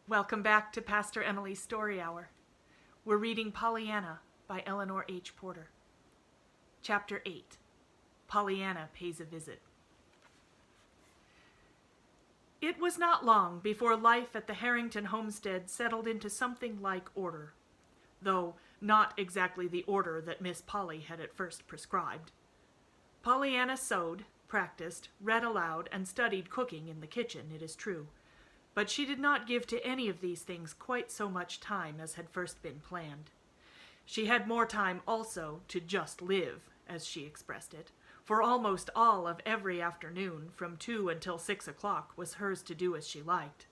Welcome back to Pastor Emilie's Story Hour. We're reading Pollyanna by Eleanor H. Porter. Chapter 8. Pollyanna Pays a Visit. It was not long before life at the Harrington homestead settled into something like order, though not exactly the order that Miss Polly had at first prescribed. Pollyanna sewed, practiced, read aloud, and studied cooking in the kitchen, it is true. But she did not give to any of these things quite so much time as had first been planned. She had more time also to just live, as she expressed it, for almost all of every afternoon from 2 until 6 o'clock was hers to do as she liked,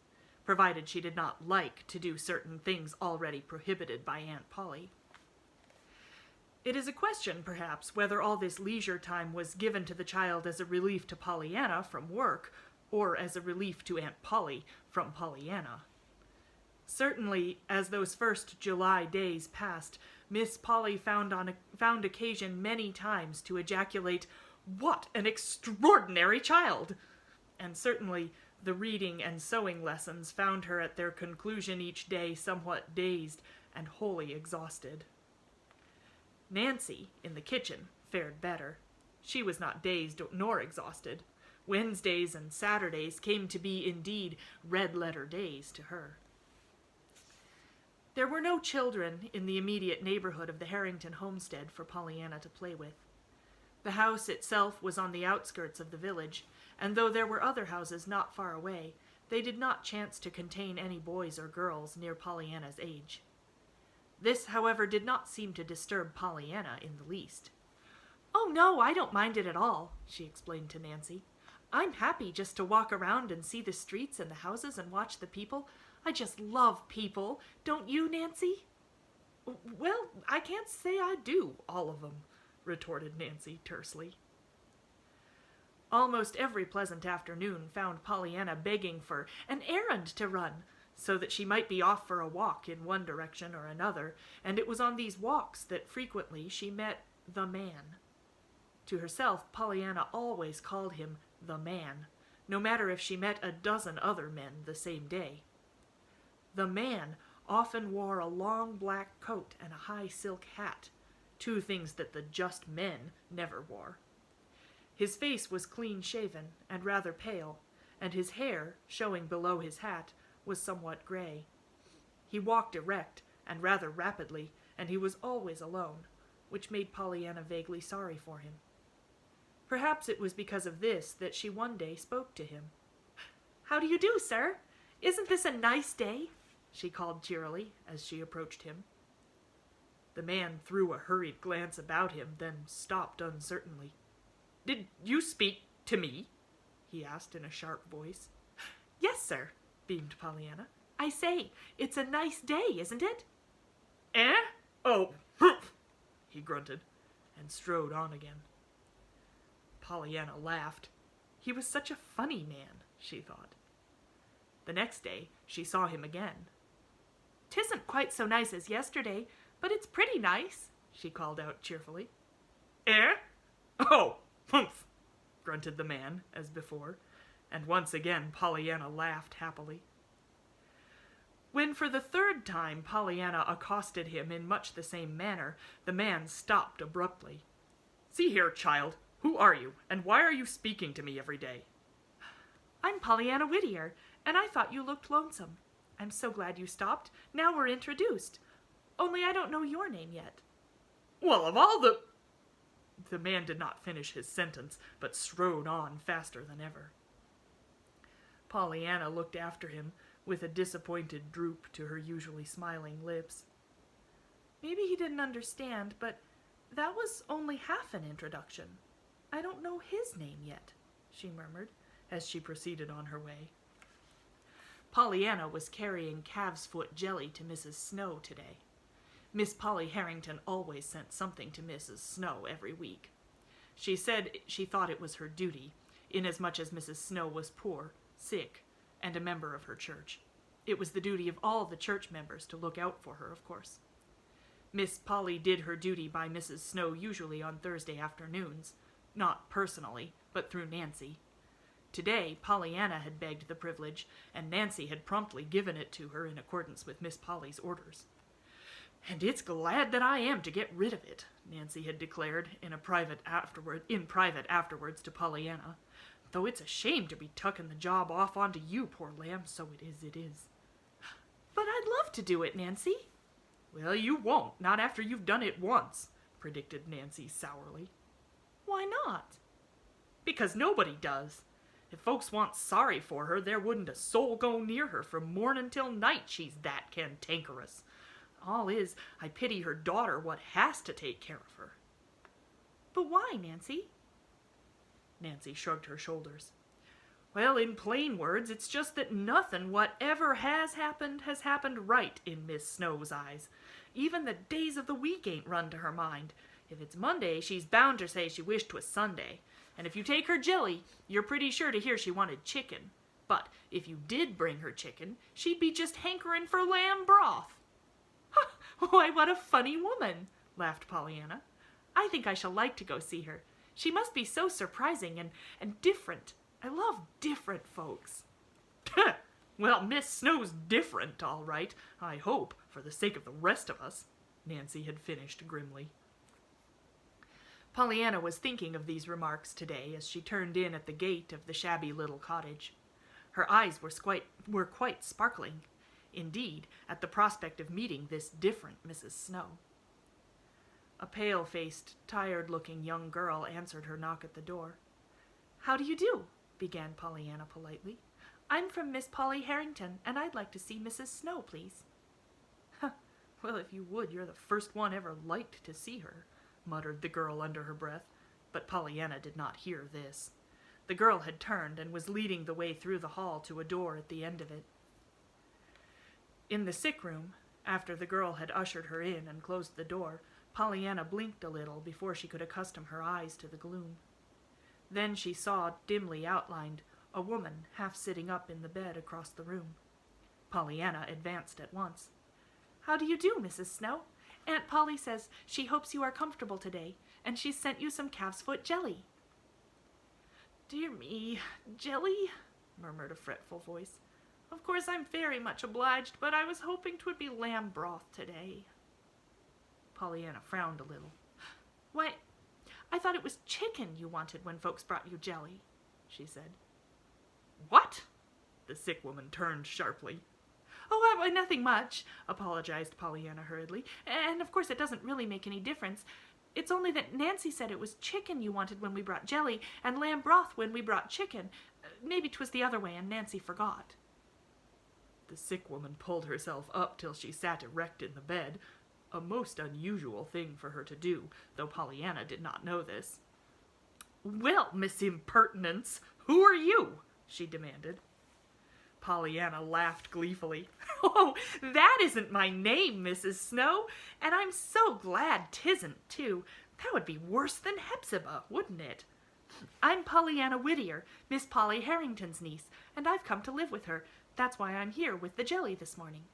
provided she did not like to do certain things already prohibited by Aunt Polly. It is a question, perhaps, whether all this leisure time was given to the child as a relief to Pollyanna from work, or as a relief to Aunt Polly from Pollyanna. Certainly, as those first July days passed, Miss Polly found occasion many times to ejaculate, "What an extraordinary child!" And certainly the reading and sewing lessons found her at their conclusion each day somewhat dazed and wholly exhausted. Nancy, in the kitchen, fared better. She was not dazed nor exhausted. Wednesdays and Saturdays came to be, indeed, red-letter days to her. There were no children in the immediate neighborhood of the Harrington homestead for Pollyanna to play with. The house itself was on the outskirts of the village, and though there were other houses not far away, they did not chance to contain any boys or girls near Pollyanna's age. This, however, did not seem to disturb Pollyanna in the least. "Oh, no, I don't mind it at all," she explained to Nancy. "I'm happy just to walk around and see the streets and the houses and watch the people. I just love people. Don't you, Nancy?" "Well, I can't say I do, all of them," retorted Nancy tersely. Almost every pleasant afternoon found Pollyanna begging for an errand to run, so that she might be off for a walk in one direction or another, and it was on these walks that frequently she met the man. To herself, Pollyanna always called him the man, no matter if she met a dozen other men the same day. The man often wore a long black coat and a high silk hat, two things that the just men never wore. His face was clean-shaven and rather pale, and his hair, showing below his hat, was somewhat gray. He walked erect and rather rapidly, and he was always alone, which made Pollyanna vaguely sorry for him. Perhaps it was because of this that she one day spoke to him. "How do you do, sir? Isn't this a nice day?" she called cheerily as she approached him. The man threw a hurried glance about him, then stopped uncertainly. "Did you speak to me?" he asked in a sharp voice. "Yes, sir," beamed Pollyanna. "I say, it's a nice day, isn't it?" "Eh? Oh, humph!" he grunted, and strode on again. Pollyanna laughed. He was such a funny man, she thought. The next day she saw him again. "'Tisn't quite so nice as yesterday, but it's pretty nice," she called out cheerfully. "Eh? Oh, humph!" grunted the man, as before, and once again Pollyanna laughed happily. When for the third time Pollyanna accosted him in much the same manner, the man stopped abruptly. "See here, child, who are you, and why are you speaking to me every day?" "I'm Pollyanna Whittier, and I thought you looked lonesome. I'm so glad you stopped. Now we're introduced. Only I don't know your name yet." "Well, of all the—" The man did not finish his sentence, but strode on faster than ever. Pollyanna looked after him with a disappointed droop to her usually smiling lips. Maybe he didn't understand, but that was only half an introduction. "I don't know his name yet," she murmured, as she proceeded on her way. Pollyanna was carrying calf's foot jelly to Mrs. Snow today. Miss Polly Harrington always sent something to Mrs. Snow every week. She said she thought it was her duty, inasmuch as Mrs. Snow was poor, sick, and a member of her church. It was the duty of all the church members to look out for her, of course. Miss Polly did her duty by Mrs. Snow usually on Thursday afternoons, not personally, but through Nancy. Today, Pollyanna had begged the privilege, and Nancy had promptly given it to her in accordance with Miss Polly's orders. "And it's glad that I am to get rid of it," Nancy had declared in private afterwards to Pollyanna. "Though it's a shame to be tucking the job off onto you, poor lamb, so it is. "But I'd love to do it, Nancy." "Well, you won't, not after you've done it once," predicted Nancy sourly. "Why not?" "Because nobody does. If folks want sorry for her, there wouldn't a soul go near her from morning till night, she's that cantankerous. All is, I pity her daughter what has to take care of her." "But why, Nancy?" Nancy shrugged her shoulders. "Well, in plain words, it's just that nothing whatever has happened right in Miss Snow's eyes. Even the days of the week ain't run to her mind. If it's Monday, she's bound to say she wished 'twas Sunday. And if you take her jelly, you're pretty sure to hear she wanted chicken. But if you did bring her chicken, she'd be just hankering for lamb broth." "Why, what a funny woman," laughed Pollyanna. "I think I shall like to go see her. She must be so surprising and different. I love different folks." "Well, Miss Snow's different, all right, I hope, for the sake of the rest of us," Nancy had finished grimly. Pollyanna was thinking of these remarks today as she turned in at the gate of the shabby little cottage. Her eyes were quite sparkling, indeed, at the prospect of meeting this different Mrs. Snow. A pale-faced, tired-looking young girl answered her knock at the door. "How do you do?" began Pollyanna politely. "I'm from Miss Polly Harrington, and I'd like to see Mrs. Snow, please." "Well, if you would, you're the first one ever liked to see her," muttered the girl under her breath, but Pollyanna did not hear this. The girl had turned and was leading the way through the hall to a door at the end of it. In the sick room, after the girl had ushered her in and closed the door, Pollyanna blinked a little before she could accustom her eyes to the gloom. Then she saw, dimly outlined, a woman half sitting up in the bed across the room. Pollyanna advanced at once. "How do you do, Mrs. Snow? Aunt Polly says she hopes you are comfortable today, and she's sent you some calf's foot jelly." "Dear me, jelly?" murmured a fretful voice. "Of course I'm very much obliged, but I was hoping 'twould be lamb broth today." Pollyanna frowned a little. "Why, I thought it was chicken you wanted when folks brought you jelly," she said. "What?" The sick woman turned sharply. "Oh, nothing much," apologized Pollyanna hurriedly. "And of course it doesn't really make any difference. It's only that Nancy said it was chicken you wanted when we brought jelly, and lamb broth when we brought chicken. Maybe 'twas the other way and Nancy forgot." The sick woman pulled herself up till she sat erect in the bed, a most unusual thing for her to do, though Pollyanna did not know this. "Well, Miss Impertinence, who are you?" she demanded. Pollyanna laughed gleefully. "Oh, that isn't my name, Mrs. Snow, and I'm so glad 'tisn't, too. That would be worse than Hepzibah, wouldn't it? I'm Pollyanna Whittier, Miss Polly Harrington's niece, and I've come to live with her. That's why I'm here with the jelly this morning."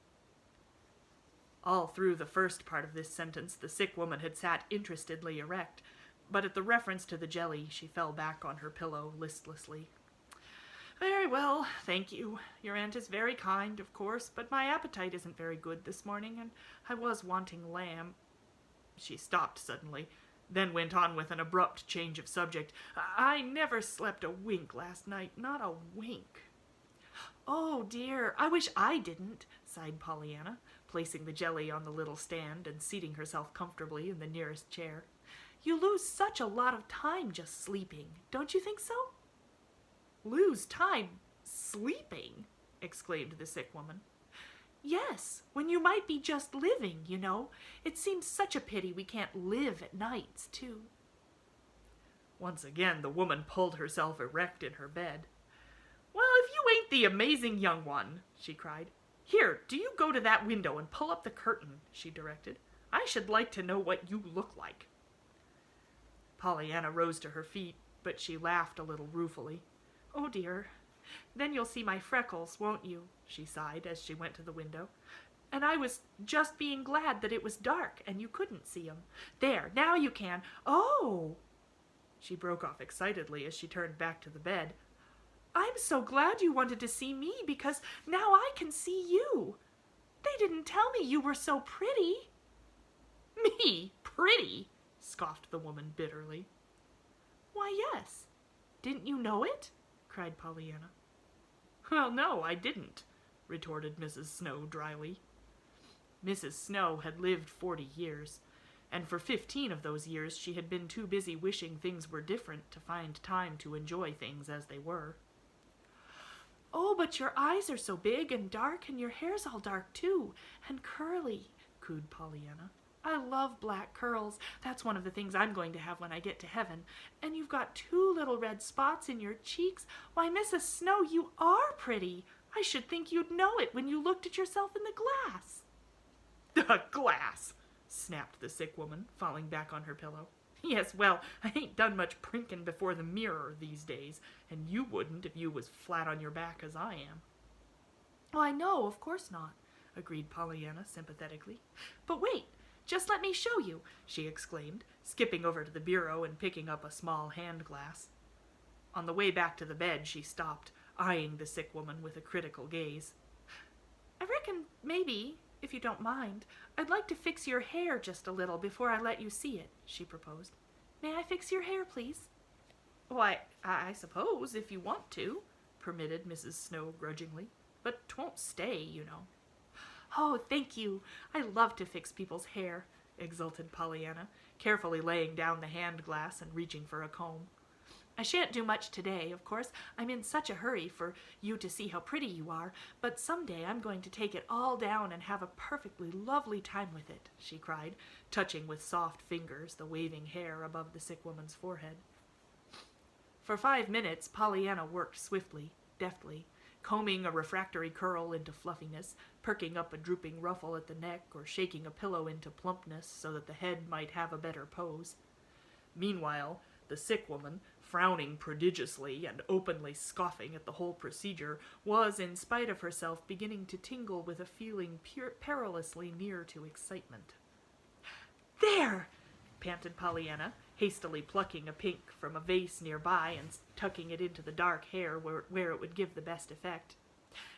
All through the first part of this sentence, the sick woman had sat interestedly erect, but at the reference to the jelly, she fell back on her pillow listlessly. "Very well, thank you. Your aunt is very kind, of course, but my appetite isn't very good this morning, and I was wanting lamb." She stopped suddenly, then went on with an abrupt change of subject. "I never slept a wink last night, not a wink." "Oh, dear, I wish I didn't," sighed Pollyanna, placing the jelly on the little stand and seating herself comfortably in the nearest chair. "You lose such a lot of time just sleeping, don't you think so?" "Lose time sleeping?" exclaimed the sick woman. "Yes, when you might be just living, you know. It seems such a pity we can't live at nights, too." Once again the woman pulled herself erect in her bed. "Well, if you ain't the amazing young one," she cried. "Here, do you go to that window and pull up the curtain," she directed. "I should like to know what you look like." Pollyanna rose to her feet, but she laughed a little ruefully. "Oh, dear. Then you'll see my freckles, won't you?" she sighed as she went to the window. "And I was just being glad that it was dark and you couldn't see 'em. There, now you can. Oh!" She broke off excitedly as she turned back to the bed. I'm so glad you wanted to see me, because now I can see you. They didn't tell me you were so pretty." "Me? Pretty?" scoffed the woman bitterly. "Why, yes. Didn't you know it?" cried Pollyanna. "Well, no, I didn't," retorted Mrs. Snow dryly. Mrs. Snow had lived 40 years, and for 15 of those years she had been too busy wishing things were different to find time to enjoy things as they were. "Oh, but your eyes are so big and dark, and your hair's all dark too, and curly," cooed Pollyanna. "I love black curls. That's one of the things I'm going to have when I get to heaven. And you've got 2 little red spots in your cheeks. Why, Mrs. Snow, you are pretty. I should think you'd know it when you looked at yourself in the glass." "The glass!" snapped the sick woman, falling back on her pillow. "Yes, well, I ain't done much prinking before the mirror these days, and you wouldn't if you was flat on your back as I am." "Oh, I know, of course not," agreed Pollyanna sympathetically. "But wait, just let me show you," she exclaimed, skipping over to the bureau and picking up a small hand glass. On the way back to the bed, she stopped, eyeing the sick woman with a critical gaze. "I reckon maybe, if you don't mind, I'd like to fix your hair just a little before I let you see it," she proposed. "May I fix your hair, please?" "Why, I suppose, if you want to," permitted Mrs. Snow grudgingly. "But 'twon't stay, you know." "Oh, thank you. I love to fix people's hair," exulted Pollyanna, carefully laying down the hand glass and reaching for a comb. "I shan't do much today, of course. I'm in such a hurry for you to see how pretty you are, but someday I'm going to take it all down and have a perfectly lovely time with it," she cried, touching with soft fingers the waving hair above the sick woman's forehead. For 5 minutes, Pollyanna worked swiftly, deftly, combing a refractory curl into fluffiness, perking up a drooping ruffle at the neck, or shaking a pillow into plumpness so that the head might have a better pose. Meanwhile, the sick woman, frowning prodigiously and openly scoffing at the whole procedure, was, in spite of herself, beginning to tingle with a feeling perilously near to excitement. "There!" panted Pollyanna, hastily plucking a pink from a vase nearby and tucking it into the dark hair where it would give the best effect.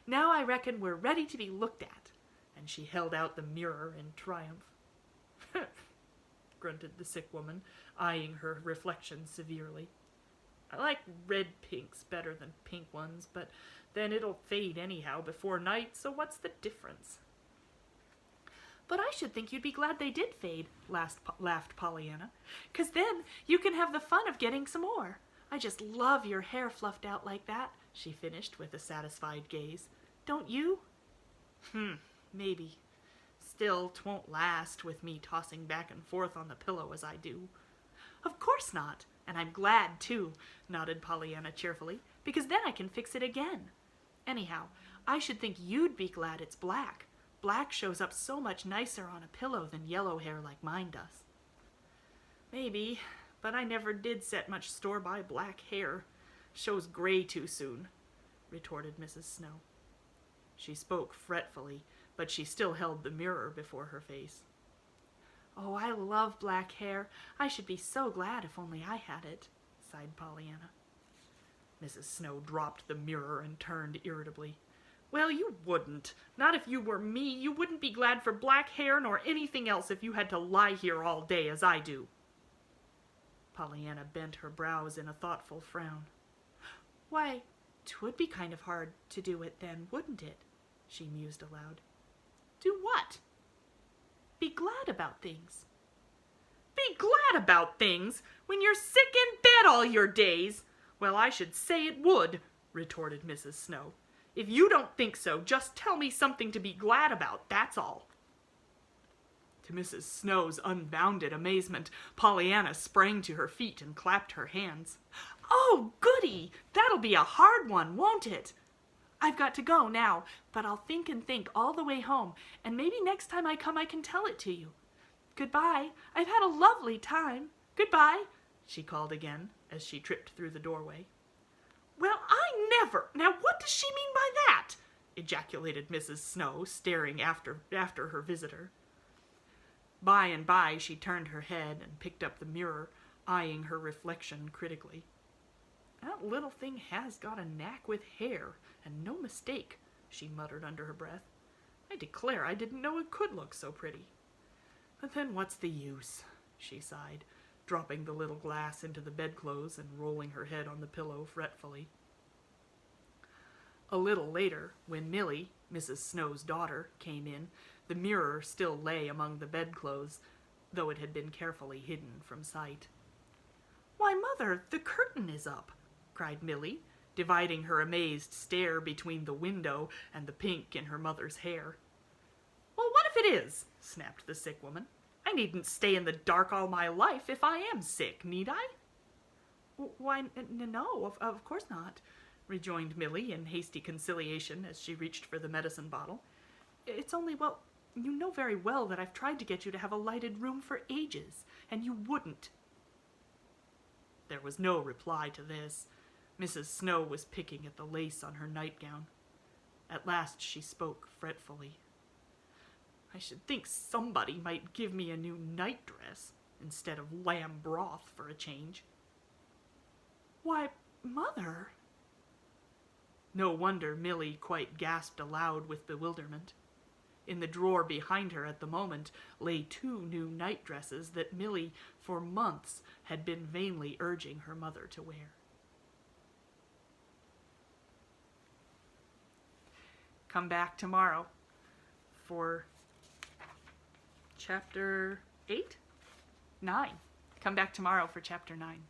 "Now I reckon we're ready to be looked at," and she held out the mirror in triumph. Grunted the sick woman, eyeing her reflection severely. "I like red pinks better than pink ones, but then it'll fade anyhow before night, so what's the difference?" "But I should think you'd be glad they did fade," laughed Pollyanna, "'cause then you can have the fun of getting some more. I just love your hair fluffed out like that," she finished with a satisfied gaze. "Don't you?" Maybe. Still, 'twon't last with me tossing back and forth on the pillow as I do." "Of course not, and I'm glad, too," nodded Pollyanna cheerfully, "because then I can fix it again. Anyhow, I should think you'd be glad it's black. Black shows up so much nicer on a pillow than yellow hair like mine does." "Maybe, but I never did set much store by black hair. Shows gray too soon," retorted Mrs. Snow. She spoke fretfully, but she still held the mirror before her face. "Oh, I love black hair. I should be so glad if only I had it," sighed Pollyanna. Mrs. Snow dropped the mirror and turned irritably. "Well, you wouldn't. Not if you were me. You wouldn't be glad for black hair nor anything else if you had to lie here all day as I do." Pollyanna bent her brows in a thoughtful frown. "Why, 'twould be kind of hard to do it then, wouldn't it?" she mused aloud. "Do what?" "Be glad about things." "Be glad about things? When you're sick in bed all your days? Well, I should say it would," retorted Mrs. Snow. "If you don't think so, just tell me something to be glad about, that's all." To Mrs. Snow's unbounded amazement, Pollyanna sprang to her feet and clapped her hands. "Oh, goody! That'll be a hard one, won't it? I've got to go now, but I'll think and think all the way home, and maybe next time I come I can tell it to you. Goodbye. I've had a lovely time. Goodbye," she called again as she tripped through the doorway. "Well, I never! Now what does she mean by that?" ejaculated Mrs. Snow, staring after her visitor. By and by she turned her head and picked up the mirror, eyeing her reflection critically. That little thing has got a knack with hair, and no mistake, she muttered under her breath. I declare I didn't know it could look so pretty. But then what's the use? She sighed, dropping the little glass into the bedclothes and rolling her head on the pillow fretfully. A little later, when Millie, Mrs. Snow's daughter, came in, the mirror still lay among the bedclothes, though it had been carefully hidden from sight. Why, Mother, the curtain is up, cried Millie, dividing her amazed stare between the window and the pink in her mother's hair. Well, what if it is? Snapped the sick woman. I needn't stay in the dark all my life if I am sick, need I? Why, no, of course not, rejoined Millie in hasty conciliation as she reached for the medicine bottle. It's only, well, you know very well that I've tried to get you to have a lighted room for ages, and you wouldn't. There was no reply to this. Mrs. Snow was picking at the lace on her nightgown. At last she spoke fretfully. I should think somebody might give me a new nightdress instead of lamb broth for a change. Why, Mother! No wonder Millie quite gasped aloud with bewilderment. In the drawer behind her at the moment lay 2 new nightdresses that Millie, for months, had been vainly urging her mother to wear. Come back tomorrow for chapter 8? 9. Come back tomorrow for chapter 9.